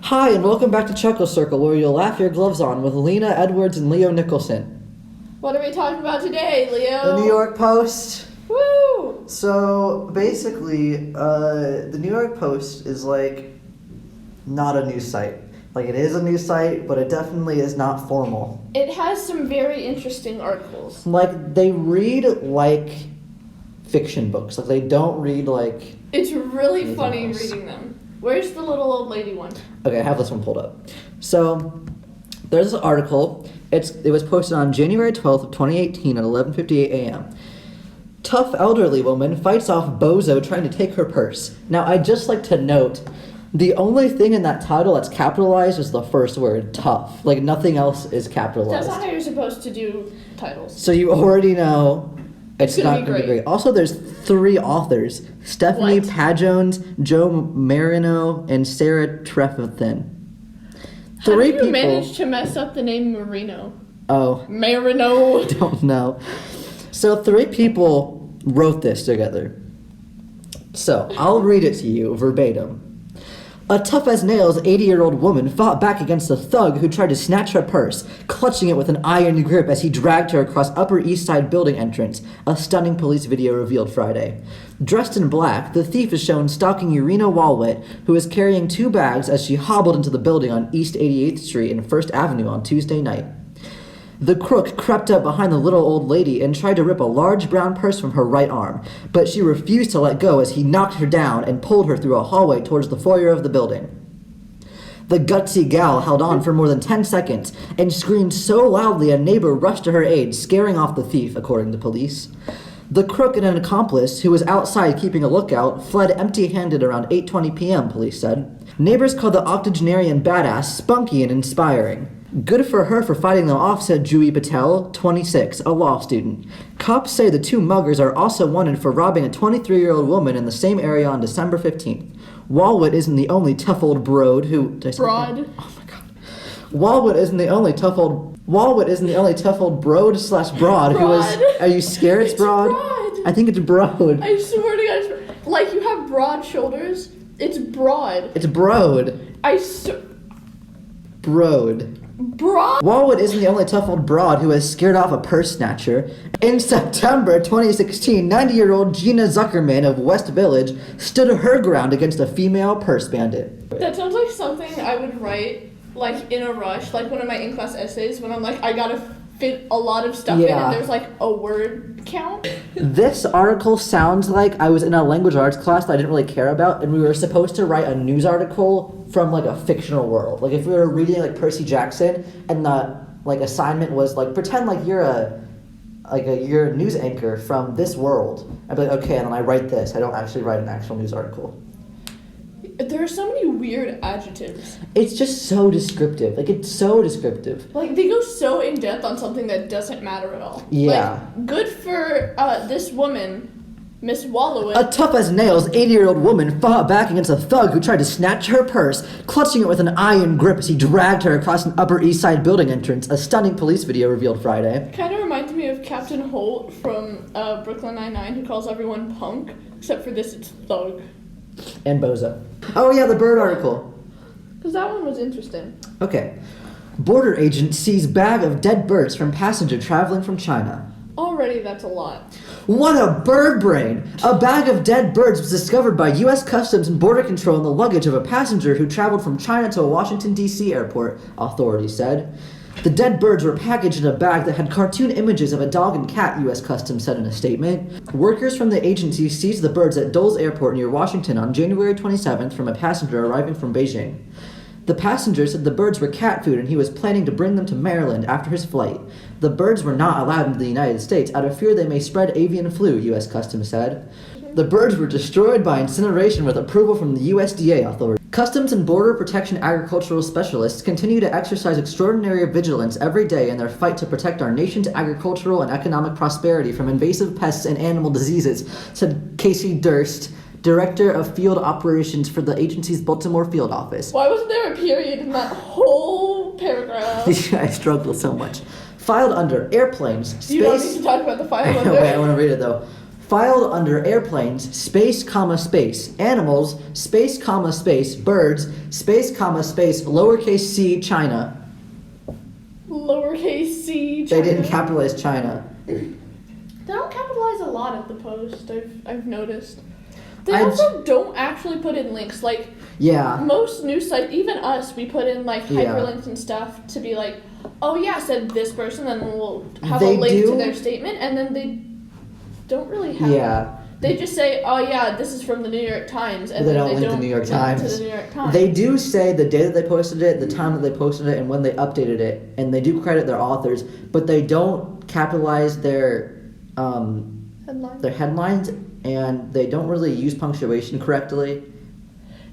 Hi, and welcome back to Chuckle Circle, where you'll laugh your gloves on with Lena Edwards and Leo Nicholson. What are we talking about today, Leo? The New York Post. Woo! So, basically, the New York Post is, not a news site. It is a news site, but it definitely is not formal. It has some very interesting articles. They read like fiction books. They don't read, It's really funny else. reading them. Where's the little old lady one? Okay, I have this one pulled up. So, there's this article. It was posted on January 12th of 2018 at 11:58 a.m. Tough elderly woman fights off bozo trying to take her purse. Now, I'd just like to note, the only thing in that title that's capitalized is the first word, tough. Nothing else is capitalized. That's not how you're supposed to do titles. So you already know it's not going to be great. Also, there's 3 authors. Stephanie What? Pajones, Joe Marino, and Sarah Trefethen. How 3 did you people. manage to mess up the name Marino? Oh, Marino. don't know. So 3 people wrote this together. So, I'll read it to you verbatim. A tough-as-nails 80-year-old woman fought back against a thug who tried to snatch her purse, clutching it with an iron grip as he dragged her across Upper East Side building entrance, a stunning police video revealed Friday. Dressed in black, the thief is shown stalking Irina Walwit, who is carrying 2 bags as she hobbled into the building on East 88th Street and 1st Avenue on Tuesday night. The crook crept up behind the little old lady and tried to rip a large brown purse from her right arm, but she refused to let go as he knocked her down and pulled her through a hallway towards the foyer of the building. The gutsy gal held on for more than 10 seconds and screamed so loudly a neighbor rushed to her aid, scaring off the thief, according to police. The crook and an accomplice, who was outside keeping a lookout, fled empty-handed around 8:20 p.m., police said. Neighbors called the octogenarian badass spunky and inspiring. Good for her for fighting them off, said Jui Patel, 26, a law student. Cops say the 2 muggers are also wanted for robbing a 23-year-old woman in the same area on December 15th. Walwit isn't the only tough old broad who... Broad. Oh my god. Walwit isn't the only tough old broad who was... Broad. Are you scared it's broad? Broad. I think it's broad. I swear to God, it's broad. You have broad shoulders. It's broad. It's broad. Broad. Broad. Walwit isn't the only tough old broad who has scared off a purse snatcher. In September 2016, 90-year-old Gina Zuckerman of West Village stood her ground against a female purse bandit. That sounds like something I would write, in a rush, one of my in-class essays, when I'm I gotta fit a lot of stuff in, and there's, a word count. This article sounds like I was in a language arts class that I didn't really care about, and we were supposed to write a news article from, a fictional world. If we were reading, Percy Jackson, and the, assignment was, pretend you're a news anchor from this world. I'd be like, okay, and then I write this. I don't actually write an actual news article. There are so many weird adjectives. It's just so descriptive. It's so descriptive. They go so in-depth on something that doesn't matter at all. Yeah. Good for this woman, Miss Wallowit. A tough-as-nails 80-year-old woman fought back against a thug who tried to snatch her purse, clutching it with an iron grip as he dragged her across an Upper East Side building entrance, a stunning police video revealed Friday. Kind of reminds me of Captain Holt from Brooklyn Nine-Nine, who calls everyone punk, except for this, it's thug. And bozo. Oh yeah, the bird article. Because that one was interesting. Okay. Border agent sees bag of dead birds from passenger traveling from China. Already, that's a lot. What a bird brain! A bag of dead birds was discovered by U.S. Customs and Border Control in the luggage of a passenger who traveled from China to a Washington, D.C. airport, authorities said. The dead birds were packaged in a bag that had cartoon images of a dog and cat, U.S. Customs said in a statement. Workers from the agency seized the birds at Dulles Airport near Washington on January 27th from a passenger arriving from Beijing. The passenger said the birds were cat food and he was planning to bring them to Maryland after his flight. The birds were not allowed into the United States out of fear they may spread avian flu, U.S. Customs said. The birds were destroyed by incineration with approval from the USDA authorities. Customs and Border Protection agricultural specialists continue to exercise extraordinary vigilance every day in their fight to protect our nation's agricultural and economic prosperity from invasive pests and animal diseases, said Casey Durst, Director of Field Operations for the agency's Baltimore field office. Why wasn't there a period in that whole paragraph? I struggled so much. Filed under airplanes, space... You don't need to talk about the file under. Wait, I want to read it though. filed under airplanes, space, comma, space, animals, space, comma, space, birds, space, comma, space, lowercase c, China. Lowercase c, China. They didn't capitalize China. They don't capitalize a lot at the Post, I've noticed. They I also don't actually put in links. Like, Yeah. most news sites, even us, we put in like Yeah. hyperlinks and stuff to be like, oh yeah, said this person, then we'll have They a link do- to their statement, and then they don't really have. Yeah. They just say, oh yeah, this is from the New York Times, and They then don't they link don't the New York link Times. to the New York Times. They do say the day that they posted it, the time that they posted it, and when they updated it, and they do credit their authors, but they don't capitalize their headlines, and they don't really use punctuation correctly.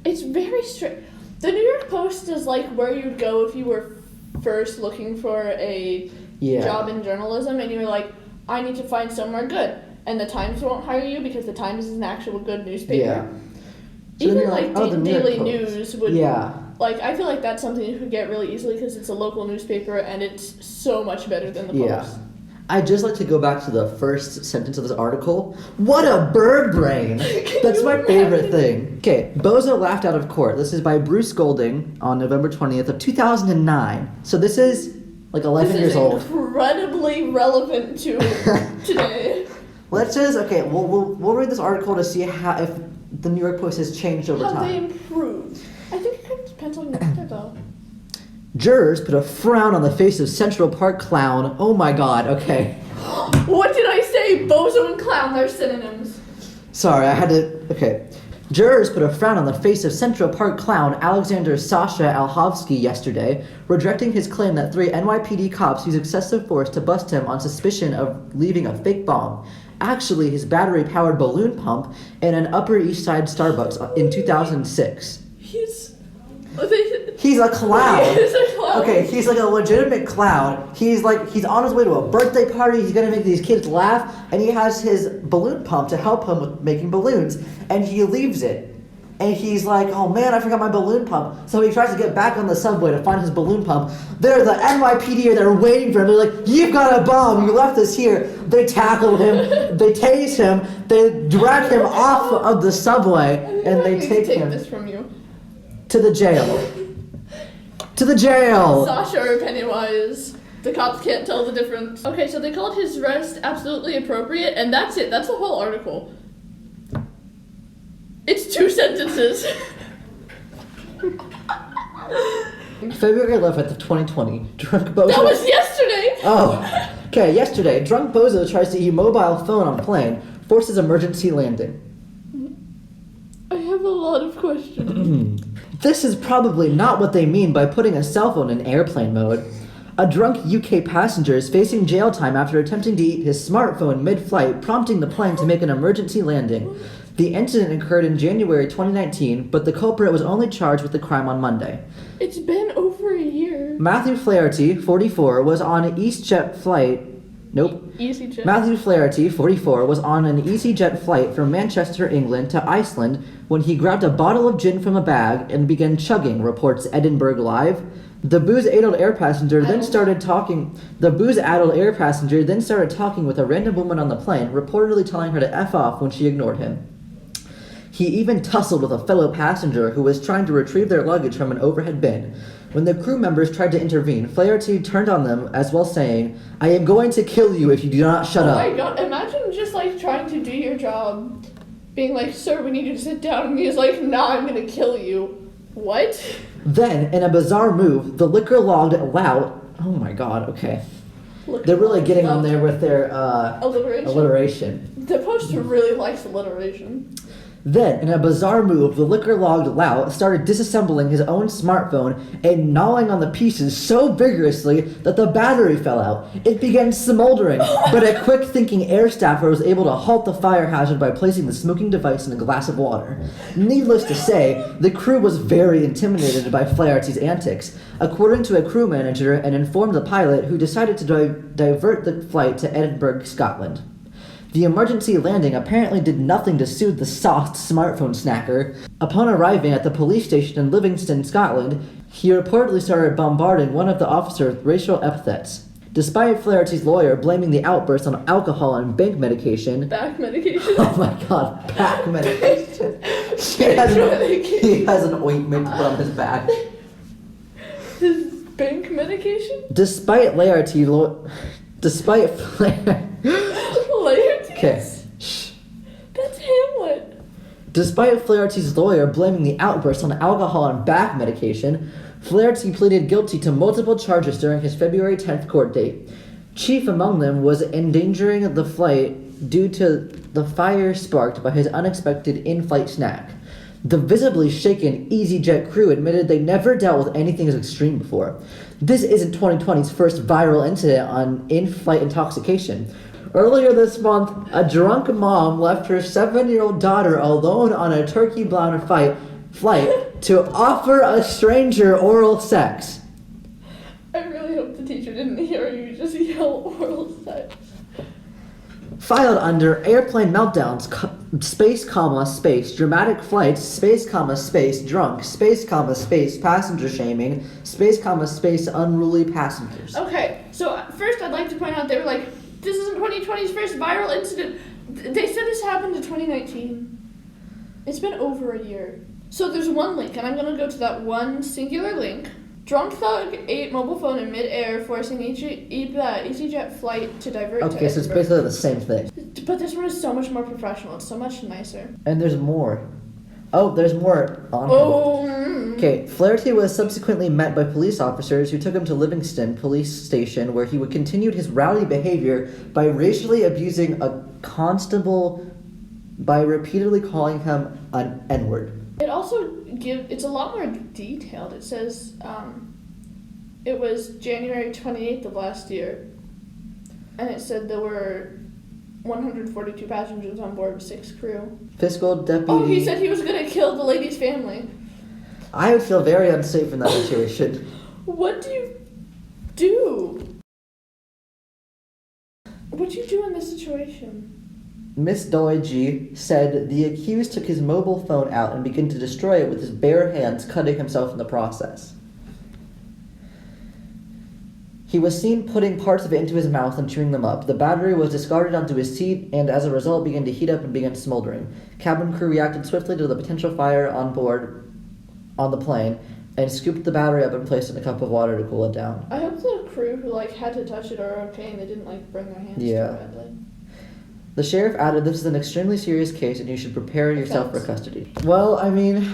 It's very strict. The New York Post is like where you'd go if you were first looking for a job in journalism, and you were like, I need to find somewhere good. And the Times won't hire you because the Times is an actual good newspaper. Yeah. So Even then you're like the New York Daily Post. News would. Yeah. Like, I feel like that's something you could get really easily because it's a local newspaper and it's so much better than the Post. I'd just like to go back to the first sentence of this article. What a bird brain! That's my favorite thing. Okay, Bozo laughed out of court. This is by Bruce Golding on November 20th of 2009. So this is like 11 years old. Incredibly relevant to today. Let's just, okay, we'll read this article to see how, if the New York Post has changed over How they time. improved. I think it kind of depends on your though. Jurors put a frown on the face of Central Park clown. Oh my god, okay. What did I say? Bozo and clown, they're synonyms. Sorry, I had to, okay. Jurors put a frown on the face of Central Park clown Alexander Sasha Alhovsky yesterday, rejecting his claim that 3 NYPD cops used excessive force to bust him on suspicion of leaving a fake bomb. Actually, his battery-powered balloon pump in an Upper East Side Starbucks in 2006. He's a clown. He's a clown. Okay, he's like a legitimate clown. He's on his way to a birthday party. He's gonna make these kids laugh, and he has his balloon pump to help him with making balloons, and he leaves it. And he's like, oh man, I forgot my balloon pump. So he tries to get back on the subway to find his balloon pump. They're the NYPD are there waiting for him. They're like, you've got a bomb. You left this here. They tackle him. They tase him. They drag him off of the subway, and they take him this from you. to the jail. To the jail. Sasha or Pennywise. The cops can't tell the difference. Okay, so they called his arrest absolutely appropriate, and that's it. That's the whole article. It's 2 sentences. February 11th of 2020, drunk Bozo... That was yesterday! Oh, okay, yesterday, drunk Bozo tries to eat mobile phone on plane, forces emergency landing. I have a lot of questions. This is probably not what they mean by putting a cell phone in airplane mode. A drunk UK passenger is facing jail time after attempting to eat his smartphone mid-flight, prompting the plane to make an emergency landing. The incident occurred in January 2019, but the culprit was only charged with the crime on Monday. It's been over a year. Matthew Flaherty, 44, was on an EasyJet flight. EasyJet. Matthew Flaherty, 44, was on an EasyJet flight from Manchester, England to Iceland when he grabbed a bottle of gin from a bag and began chugging, reports Edinburgh Live. The booze-addled air passenger then started talking with a random woman on the plane, reportedly telling her to F off when she ignored him. He even tussled with a fellow passenger who was trying to retrieve their luggage from an overhead bin. When the crew members tried to intervene, Flaherty turned on them as well saying, I am going to kill you if you do not shut up. Oh my god, imagine just like trying to do your job, being like, sir, we need you to sit down, and he's like, nah, I'm gonna kill you. What? Then, in a bizarre move, the liquor logged lout. Oh my god, okay. They're really getting on there with their alliteration. The poster really likes alliteration. Then, in a bizarre move, the liquor-logged lout started disassembling his own smartphone and gnawing on the pieces so vigorously that the battery fell out. It began smoldering, but a quick-thinking air staffer was able to halt the fire hazard by placing the smoking device in a glass of water. Needless to say, the crew was very intimidated by Flaherty's antics, according to a crew manager, and informed the pilot, who decided to divert the flight to Edinburgh, Scotland. The emergency landing apparently did nothing to soothe the soft smartphone snacker. Upon arriving at the police station in Livingston, Scotland, he reportedly started bombarding one of the officers with racial epithets. Despite Flaherty's lawyer blaming the outburst on alcohol and bank medication. Back medication. Oh my god, back medication. He has an ointment put on his back. His bank medication? Despite Flaherty. Okay. That's Hamlet. Despite Flaherty's lawyer blaming the outburst on alcohol and back medication, Flaherty pleaded guilty to multiple charges during his February 10th court date. Chief among them was endangering the flight due to the fire sparked by his unexpected in-flight snack. The visibly shaken EasyJet crew admitted they never dealt with anything as extreme before. This isn't 2020's first viral incident on in-flight intoxication. Earlier this month, a drunk mom left her 7-year-old daughter alone on a turkey-bound flight to offer a stranger oral sex. I really hope the teacher didn't hear you just yell oral sex. Filed under airplane meltdowns, space, dramatic flights, space, drunk, space, passenger shaming, space, unruly passengers. Okay, so first I'd like to point out they were like, this isn't 2020's first viral incident. They said this happened in 2019. It's been over a year. So there's one link, and I'm going to go to that one singular link. Drunk thug ate mobile phone in mid-air, forcing EasyJet flight to divert to Okay, so it's basically the same thing. But this one is so much more professional. It's so much nicer. And there's more. Oh, there's more on him. Okay, Flaherty was subsequently met by police officers who took him to Livingston Police Station, where he would continue his rowdy behavior by racially abusing a constable by repeatedly calling him an N-word. It also it's a lot more detailed. It says it was January 28th of last year, and it said there were 142 passengers on board with 6 crew. Fiscal deputy. Oh, he said he was gonna kill the lady's family. I would feel very unsafe in that situation. What do you do? What do you do in this situation? Miss Doige said the accused took his mobile phone out and began to destroy it with his bare hands, cutting himself in the process. He was seen putting parts of it into his mouth and chewing them up. The battery was discarded onto his seat and as a result began to heat up and began smoldering. Cabin crew reacted swiftly to the potential fire on board on the plane and scooped the battery up and placed it in a cup of water to cool it down. I hope the crew who had to touch it are okay and they didn't bring their hands to it badly. The sheriff added, "This is an extremely serious case and you should prepare yourself for custody." Well, I mean,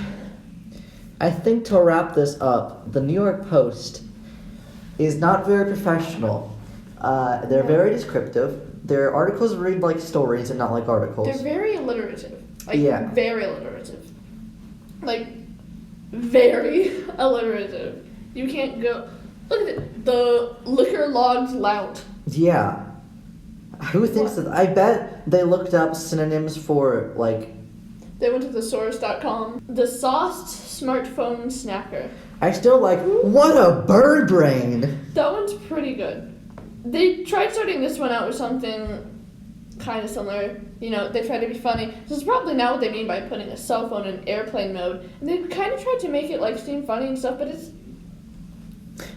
I think to wrap this up, the New York Post is not very professional. They're very descriptive. Their articles read like stories and not like articles. They're very alliterative. Yeah. Very alliterative. Very alliterative. You can't go... Look at it. The liquor logs lout. Yeah. Who thinks that? I bet they looked up synonyms for, They went to thesaurus.com. The sauced smartphone snacker. I still what a bird brain! That one's pretty good. They tried starting this one out with something kind of similar. They tried to be funny. This is probably not what they mean by putting a cell phone in airplane mode. And they kind of tried to make it seem funny and stuff, but it's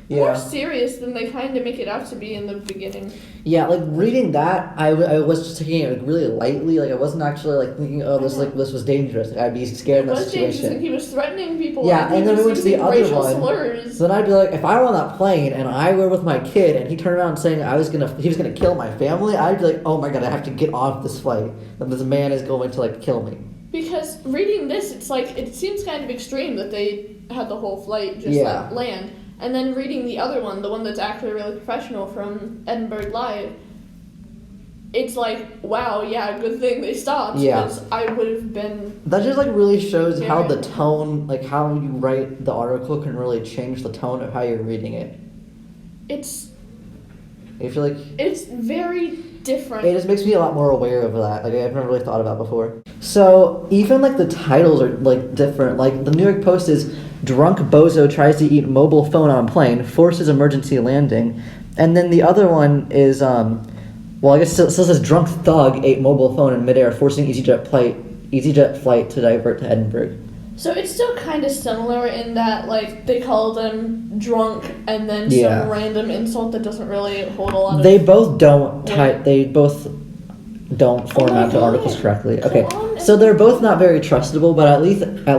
more serious than they kind of make it out to be in the beginning. Yeah, reading that, I was just taking it really lightly. I wasn't actually thinking, this was dangerous. I'd be scared in that situation. It was dangerous, and he was threatening people. Yeah, and then we went to the other one. Slurs. So then I'd be if I were on that plane and I were with my kid and he turned around saying he was gonna kill my family, I'd be oh my god, I have to get off this flight. And this man is going to kill me. Because reading this, it's it seems kind of extreme that they had the whole flight just land. And then reading the other one, the one that's actually really professional from Edinburgh Live, it's wow, yeah, good thing they stopped. Yeah. Because I would have been... That just really shows how the tone, how you write the article can really change the tone of how you're reading it. I feel it's very different. It just makes me a lot more aware of that. I've never really thought about before. So even the titles are different. The New York Post is "Drunk Bozo Tries to Eat Mobile Phone on Plane, Forces Emergency Landing," and then the other one is I guess it still says "Drunk Thug Ate Mobile Phone in Midair, Forcing EasyJet Flight to Divert to Edinburgh." So it's still kind of similar in that, like, they call them drunk and then some random insult that doesn't really hold a lot of... They both don't format the articles correctly. Okay, so they're both not very trustable, but at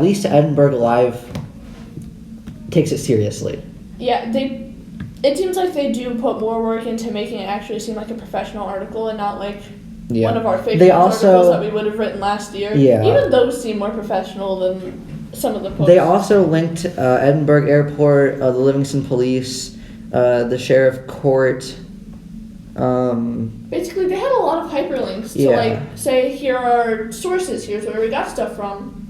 least Edinburgh Live takes it seriously. Yeah, it seems like they do put more work into making it actually seem like a professional article and not like one of our favorite articles that we would have written last year. Yeah. Even those seem more professional than some of the posts. They also linked Edinburgh Airport, the Livingston Police, the Sheriff Court. Basically, they had a lot of hyperlinks to like say, here are sources, here's where we got stuff from.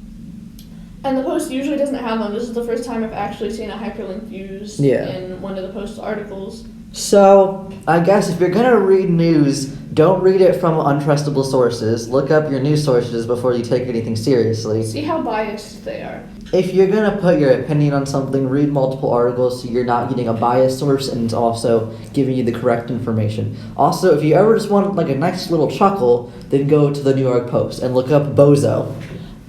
And the Post usually doesn't have them. This is the first time I've actually seen a hyperlink used in one of the Post articles. So, I guess if you're going to read news, don't read it from untrustable sources. Look up your news sources before you take anything seriously. See how biased they are. If you're going to put your opinion on something, read multiple articles so you're not getting a biased source and it's also giving you the correct information. Also, if you ever just want like a nice little chuckle, then go to the New York Post and look up Bozo.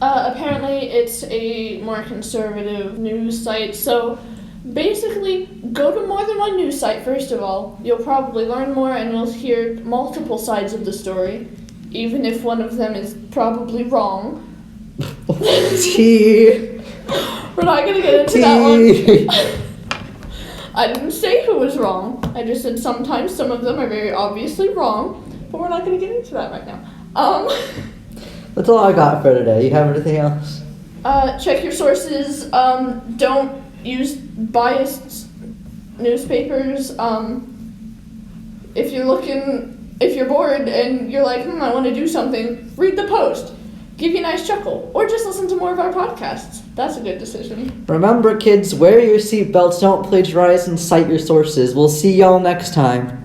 Apparently, it's a more conservative news site, so basically, go to more than one news site, first of all. You'll probably learn more and you'll hear multiple sides of the story, even if one of them is probably wrong. We're not going to get into that one. I didn't say who was wrong. I just said sometimes some of them are very obviously wrong, but we're not going to get into that right now. That's all I got for today. You have anything else? Check your sources. Don't use biased newspapers. If you're bored and you're like, I want to do something, read the Post. Give you a nice chuckle. Or just listen to more of our podcasts. That's a good decision. Remember, kids, wear your seatbelts, don't plagiarize, and cite your sources. We'll see y'all next time.